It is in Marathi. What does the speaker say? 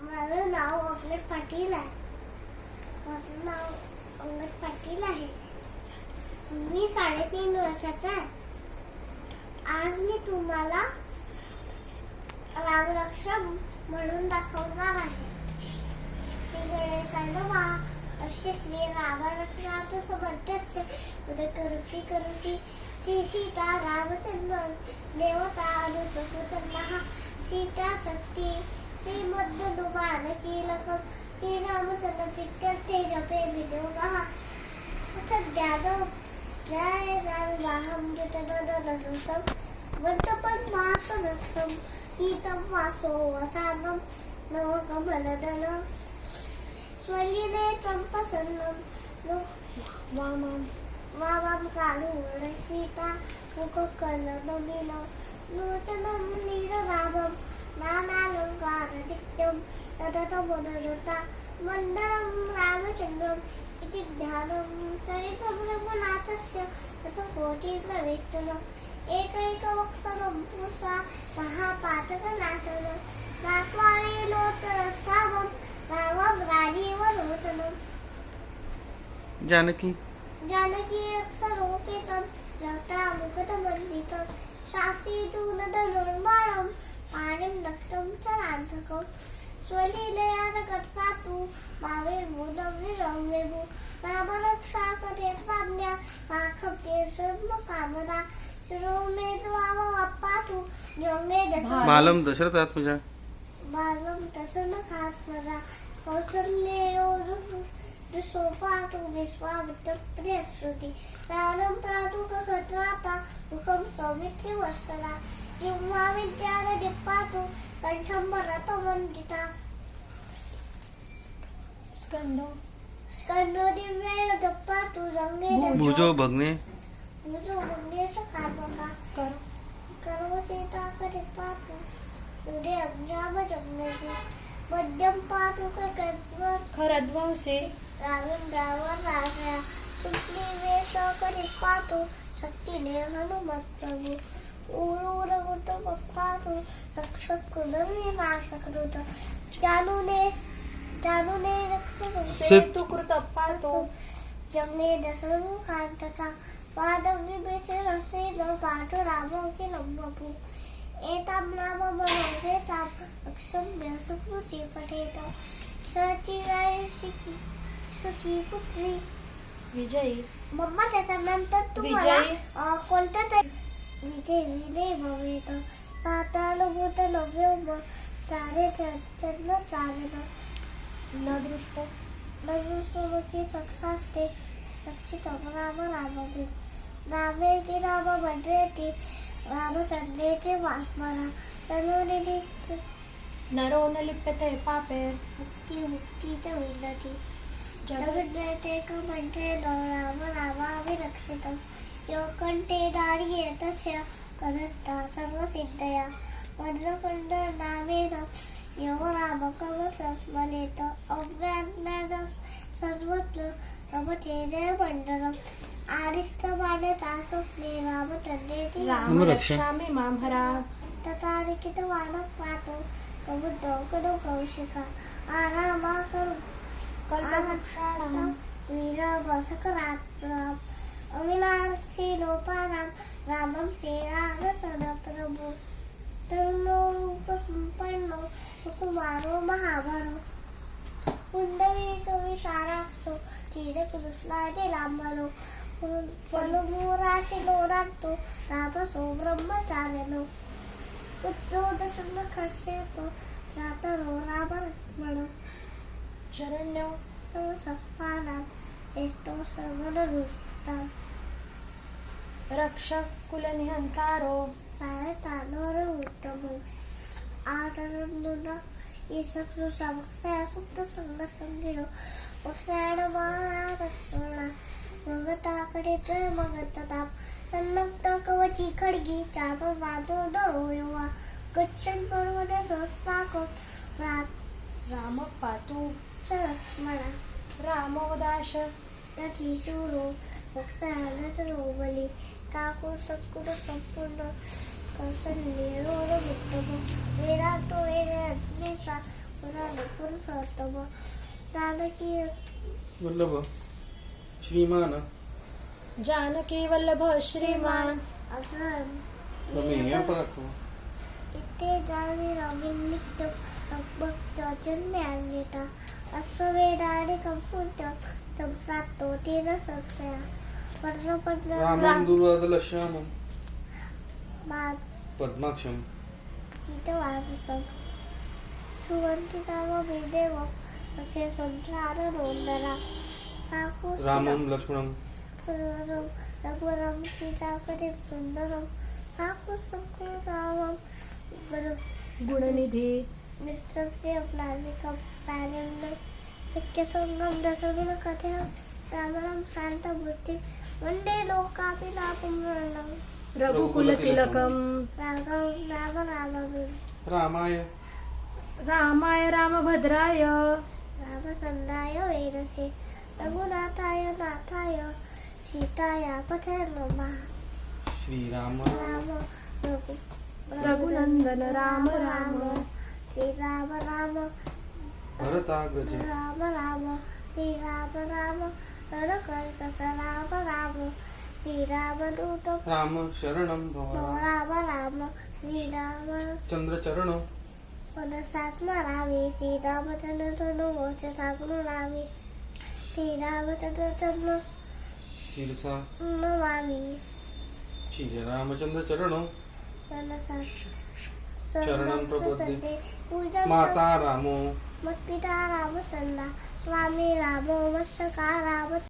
माझं नाव अंगद पाटील आहे. माझं नाव अंगद पाटील आहे. मी 3.5 वर्षाचा आहे. आज मी तुम्हाला रामरक्षा म्हणून दाखवणार आहे. श्री गणेशाय असे श्री रामरक्षाचं समर्थस्य करुची करुची श्री सीता रामचंद्र देवता अनुसुचंद्र सीता शक्ती श्रीमद्दुमान कीलकम श्री रामचंद्र प्रीत्यर्थे जपे विदोमः सद्यादो जय रामवाहं जतदददसं वन्तपद्मासनस्थं हीतं वासो वसानं नवकमलदलं स्वलिनेत्रं प्रसन्नं वामं कालूर सीता मुखकलनमिलं लोचनं नीरवामं नानालङ्कारदित्यं तदतमुदरुता मण्डलं रामचन्द्रम् इति ध्यानं चरितं रघुनाथस्य शतकोटिप्रविष्टम् एकैकवक्त्रं पुरुषा महापातकनाशनं नाक्वारिलोत्तरसामं रामं राजीवलोचनं जानकी अक्षरोपेतं जटामुकुटमण्डितं शास्त्रीदूनधनुर्बाणं पाणिं नक्तं चरान्तकं स्वलीलया जगत्सा तु मावेर्भूतं विरम्यभू रामरक्षा करे प्राज्ञा माखप्ते सर्वकामना शिरो मे त्वावप्पातु जंगे बालम दशरथात्मजा बालं दशरथात्मजा कौसल्येयो दुःसोपातु विश्वामित्रप्रियश्रुति रामं पातु कखत्राता मुखं सौमित्रिवत्सला जिह्वा विद्यारदिपातु कण्ठं भरतवन्दिता स्कन्धो दिव्येन दप्पातु जङ्गे भुजो भग्ने सखात्मका करो सीता करिपातु उदे अब्जामजग्नसि मध्यं पातु खरध्वंसे रावण राजा सुग्रीवेश करिपातु शक्तिने हनुमत्प्रभु ऊरूरगुट पातु रक्षकुलविनाशकृत जानुने सेतुकृत पातु जंगे दशमुखान्तका पादविभीषणसेन पातु रामो किलम्बपु एतां नाममनोपेतां अक्षम्य सुकृति पठेत सचिरायुषिकी सुखी पुत्री विजयी. मम्मा त्याच्यानंतर तुम्हाला कोणता तरी विजय भवेत पातालभूत लव्योम चारे जन्म चालन न दृष्टमुखी सक्षास्ते रक्षितं राम रामभि नामेति राम भद्रेति रामचन्द्रेति वास्मरा नरो न लिप्यते पापे मुक्ती च विन्दति जगद्दैते कमण्ठेन राम रामाभिरक्षितं यो कण्ठे नार्येतस्य कलस्ता सर्वसिद्धया वज्रकण्ठ नामेन यो रामकवचस्मरेत अज्ञानः सर्वत्र रमते जयमण्डलम् आरिस्तमानता स्वप्ने रामचन्द्रेति रामरक्षामि मां हरा तथालिखितवानं पाठो प्रबुद्धौ कदौ कौशिका आरामा कल्पवृक्षाणां वीरभसकरात्राम् अविनाशी लोपानां रामं श्रीरामसदप्रभु तरुणो रूपसम्पन्नो सुकुमारो महाबलो कुन्दवीतो विशालाक्षो धीरकृष्णादिलाम्बलो फलमूराशिलोरान्तो तापसो ब्रह्मचारिणो पुत्रो दशमुखस्येतो भ्रातरो रामलक्ष्मणो शरण्यो सप्तानां ज्येष्ठो सर्वनरुष्टां रक्षक कुलनिहंतारो तारतानोर उत्तमो आदरन्दुना ईशक्सु समक्षया सुप्त संगसंगिरो वक्षाणमारक्षणा भगताकडे जय मगतताप तन्नक्त कवची खडगी चाप वादो दरोयवा गच्छन् पर्वते सहस्राको राम पातु च लक्ष्मणा रामोदाश तथीशूरो वक्षाणचरो बली काको सत्कुट संपूर्ण कौसल्येरोर वित्तमो वेदांतो वेदांतमेषा पुराण जानकी वल्लभ श्रीमान जानकी वल्लभ श्रीमान असं प्रमेय पराक्रम इथे जावी रविनित्य भक्त ज्ञानेता अश्ववेदाने कंपुत्य संप्राप्तो तेन संशया वर्णपद्म रामं दुर्वादल श्यामं पद्माक्षम सीतवाससं सुगंधि नाम वेदेव अखे संसार नोंदरा रामं लक्ष्मणं रघुवरं सीतापतिं सुन्दरं काकुत्स्थं रामं गुणनिधी मित्रप्रियं प्लाविकं पालनं सख्यसङ्गं दशगुणकथं श्यामलं शान्तबुद्धिं वन्दे लोकाभिलापं रघुकुलतिलकं राघवं राम रामं रामाय रामाय रामभद्राय रामचन्द्राय वेदसे रघुनाथाय नाथाय सीताया पथे नमः श्रीराम राम रघुनंदन राम राम श्रीराम राम भरताग्रज राम राम श्रीराम राम हरकर्कश राम राम श्रीराम दूत राम शरणं भव राम राम श्रीराम चंद्रचरण मनसा स्मरामि श्रीरामचंद्र मोक्ष सागुणामि श्रीरामचंद्र शिरसा नमामि श्रीरामचंद्र चरण मनसा चरणं प्रपद्ये पूजन माता रामो मत्पिता रामचंद्र स्वामी रामो वत्सका राम